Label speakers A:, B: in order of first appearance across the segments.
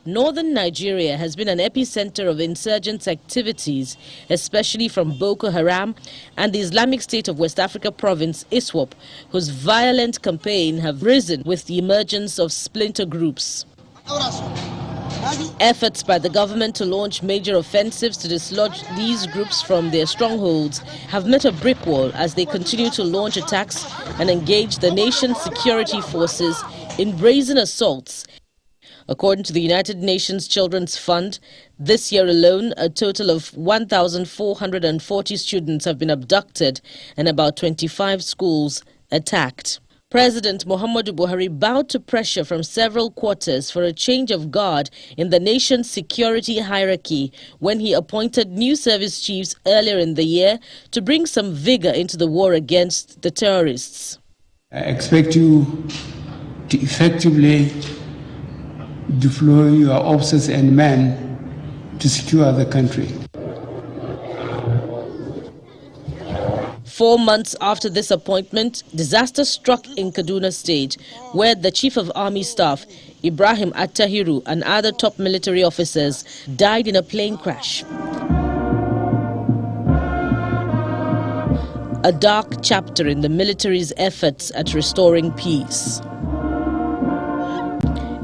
A: Northern Nigeria has been an epicenter of insurgents' activities, especially from Boko Haram and the Islamic State of West Africa province, ISWAP, whose violent campaign have risen with the emergence of splinter groups. Efforts by the government to launch major offensives to dislodge these groups from their strongholds have met a brick wall as they continue to launch attacks and engage the nation's security forces in brazen assaults. According to the United Nations Children's Fund, this year alone, a total of 1,440 students have been abducted and about 25 schools attacked. President Muhammadu Buhari bowed to pressure from several quarters for a change of guard in the nation's security hierarchy when he appointed new service chiefs earlier in the year to bring some vigor into the war against the terrorists.
B: I expect you to effectively deploy your officers and men to secure the country.
A: 4 months after this appointment, disaster struck in Kaduna State, where the Chief of Army Staff, Ibrahim Attahiru, and other top military officers died in a plane crash. A dark chapter in the military's efforts at restoring peace.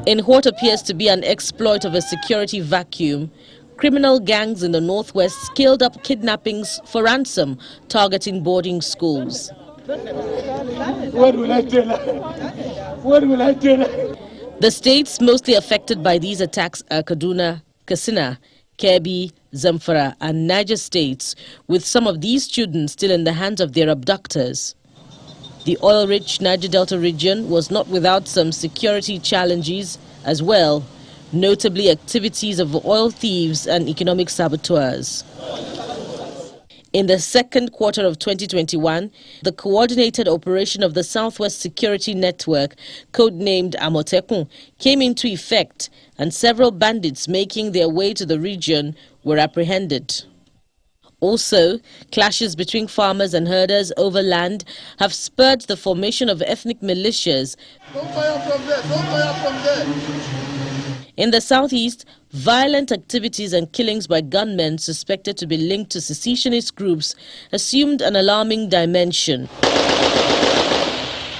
A: In what appears to be an exploit of a security vacuum, criminal gangs in the northwest scaled up kidnappings for ransom, targeting boarding schools.
B: What will I tell her? What will I tell her?
A: The states mostly affected by these attacks are Kaduna, Katsina, Kebbi, Zamfara, and Niger states, with some of these students still in the hands of their abductors. The oil-rich Niger Delta region was not without some security challenges as well, notably activities of oil thieves and economic saboteurs. In the second quarter of 2021, the coordinated operation of the Southwest Security Network, codenamed Amotekun, came into effect, and several bandits making their way to the region were apprehended. Also, clashes between farmers and herders over land have spurred the formation of ethnic militias.
C: Don't fire from there, don't fire from there.
A: In the southeast, violent activities and killings by gunmen suspected to be linked to secessionist groups assumed an alarming dimension.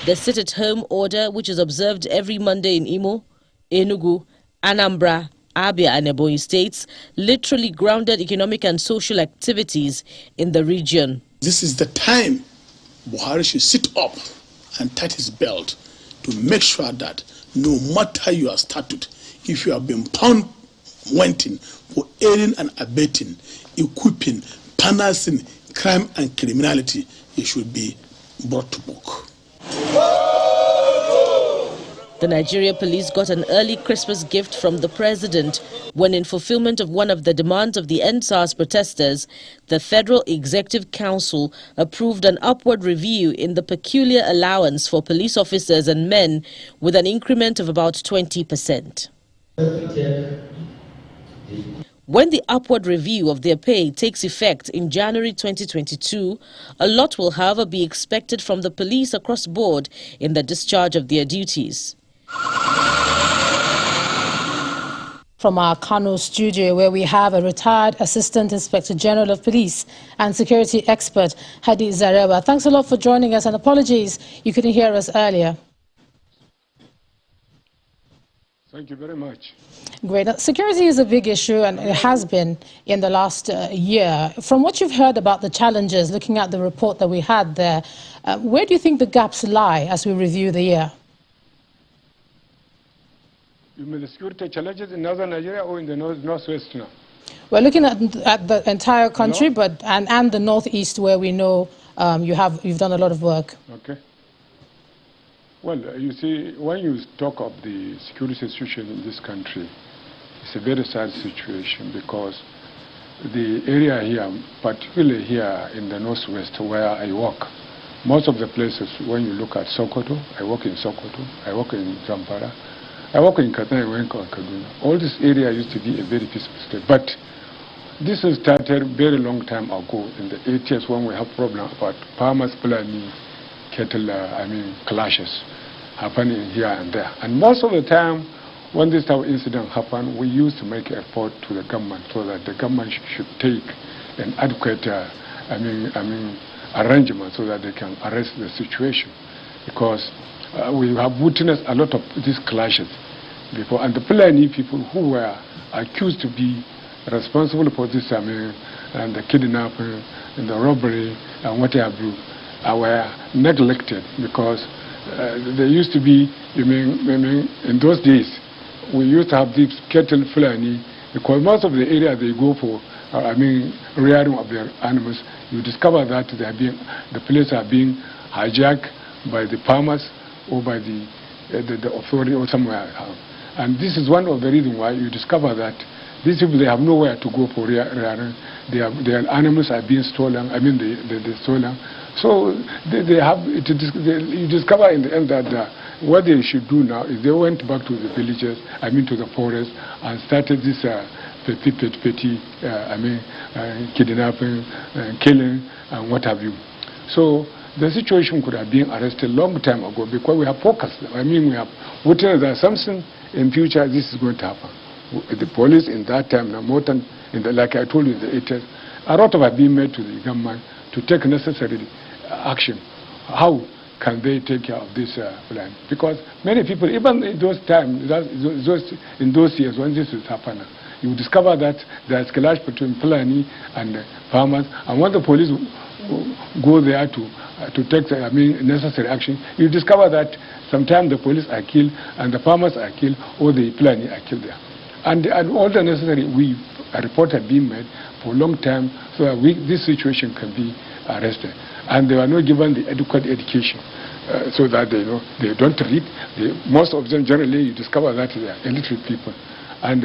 A: The sit-at-home order, which is observed every Monday in Imo, Enugu, Anambra, Abia and Ebonyi states, literally grounded economic and social activities in the region.
C: This is the time Buhari should sit up and tighten his belt to make sure that no matter your statute, if you have been found wanting for aiding and abetting, equipping, financing crime and criminality, it should be brought to book.
A: The Nigeria police got an early Christmas gift from the president when, in fulfillment of one of the demands of the EndSARS protesters, the Federal Executive Council approved an upward review in the peculiar allowance for police officers and men with an increment of about 20%. When the upward review of their pay takes effect in January 2022, a lot will, however, be expected from the police across board in the discharge of their duties.
D: From our Kano studio, where we have a retired Assistant Inspector General of Police and security expert, Hadi Zarewa. Thanks a lot for joining us, and apologies you couldn't hear us earlier.
B: Thank you very much.
D: Great. Security is a big issue, and it has been in the last year. From what you've heard about the challenges, looking at the report that we had there, where do you think the gaps lie as we review the year?
B: You mean the security challenges in northern Nigeria or in the northwest now?
D: We're looking at the entire country, but and the northeast, where we know you've done a lot of work.
B: Okay. Well, you see, when you talk of the security situation in this country, it's a very sad situation because the area here, particularly here in the northwest where I work, most of the places, when you look at Sokoto, I work in Sokoto, I work in Zamfara, I work in Katsina, I work in Kaduna. All this area used to be a very peaceful state. But this has started very long time ago in the 80s when we have problems about farmers planning, cattle, clashes happening here and there. And most of the time, when this type of incident happened, we used to make an effort to the government so that the government should take an adequate, arrangement so that they can arrest the situation, because we have witnessed a lot of these clashes before, and the Fulani people who were accused to be responsible for this, and the kidnapping and the robbery and what have you, were neglected, because there used to be, in those days, we used to have these cattle Fulani, because most of the area they go for, rearing of their animals, you discover that the places are being hijacked by the farmers or by the authority or somewhere. And this is one of the reasons why you discover that these people, they have nowhere to go for rearing. Their animals are being stolen, they're stolen. So you discover in the end that what they should do now is they went back to the villages, to the forest, and started this petty kidnapping, killing, and what have you. So the situation could have been arrested long time ago, because we have focused. We have witnessed that something in future this is going to happen. The police in that time, more than like I told you in the 80s, a lot of have been made to the government to take necessary action. How can they take care of this plan? Because many people, even in those times, in those years when this is happening, you discover that there is clash between Fulani and farmers, and when the police go there to take necessary action, you discover that sometimes the police are killed and the farmers are killed, or the Fulani are killed there. And all the necessary report had been made for a long time, so that this situation can be arrested. And they were not given the adequate education, so that they don't read. Most of them, generally, you discover that they are illiterate people. And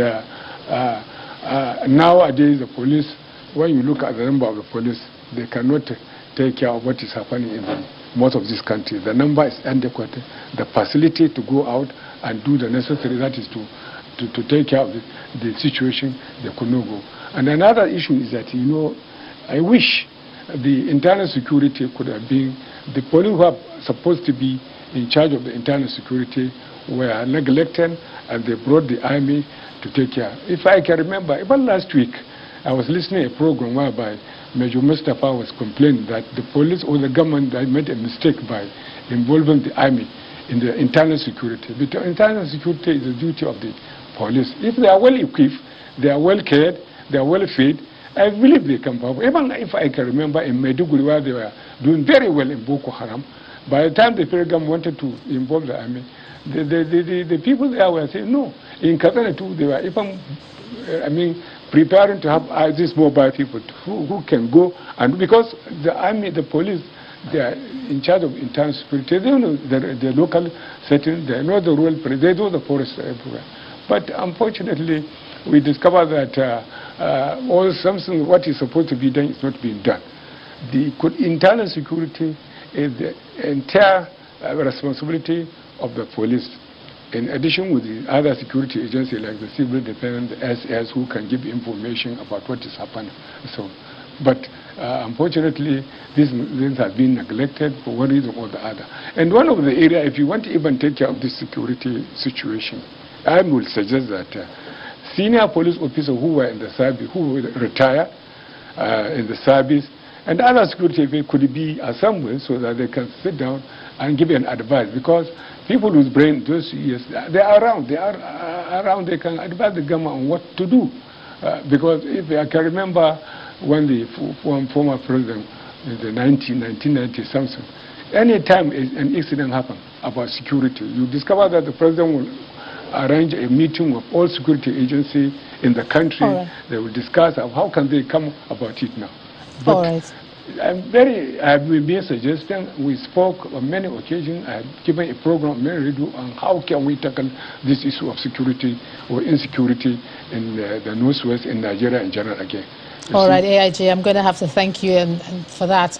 B: nowadays, the police, when you look at the number of the police, they cannot take care of what is happening in most of these countries. The number is inadequate. The facility to go out and do the necessary, that is to take care of the situation, they could not go. And another issue is that, I wish the internal security could have been, the police who are supposed to be in charge of the internal security were neglected, and they brought the army to take care. If I can remember, even last week, I was listening to a program whereby Major Mustafa was complaining that the police or the government had made a mistake by involving the army in the internal security. Because internal security is the duty of the police. If they are well equipped, they are well cared, they are well fed, I believe they can perform. Even if I can remember in Maiduguri, where they were doing very well in Boko Haram, by the time the federal government wanted to involve the army, the people there were saying no. In Katana too, they were even, preparing to have these mobile people who can go, and because the army, the police, they are in charge of internal security. They know the local setting, they know the rural, they know the forest everywhere. But unfortunately, we discover that what is supposed to be done is not being done. The internal security is the entire responsibility of the police, in addition with the other security agencies like the civil defense, the SS, who can give information about what is happening. So, but unfortunately, these things have been neglected for one reason or the other. And one of the areas, if you want to even take care of this security situation, I would suggest that senior police officers who were in the service, who retire in the service, and other security could be assembled so that they can sit down and give an advice, because people whose brain those years, they are around, they can advise the government on what to do. Because if I can remember when the former president in the 1990 something, any time an incident happened about security, you discover that the president will arrange a meeting of all security agencies in the country. Right. They will discuss how can they come about it now. But all right. I have been suggesting, we spoke on many occasions, I have given a program on many radio on how can we tackle this issue of security or insecurity in the Northwest, in Nigeria in general again. All right,
D: AIG, I'm going to have to thank you for that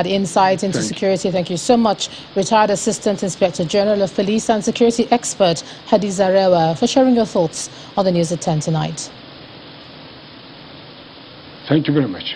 D: insight into security. Thank you so much, retired Assistant Inspector General of Police and security expert Hadi Zarewa, for sharing your thoughts on the news at 10 tonight.
B: Thank you very much.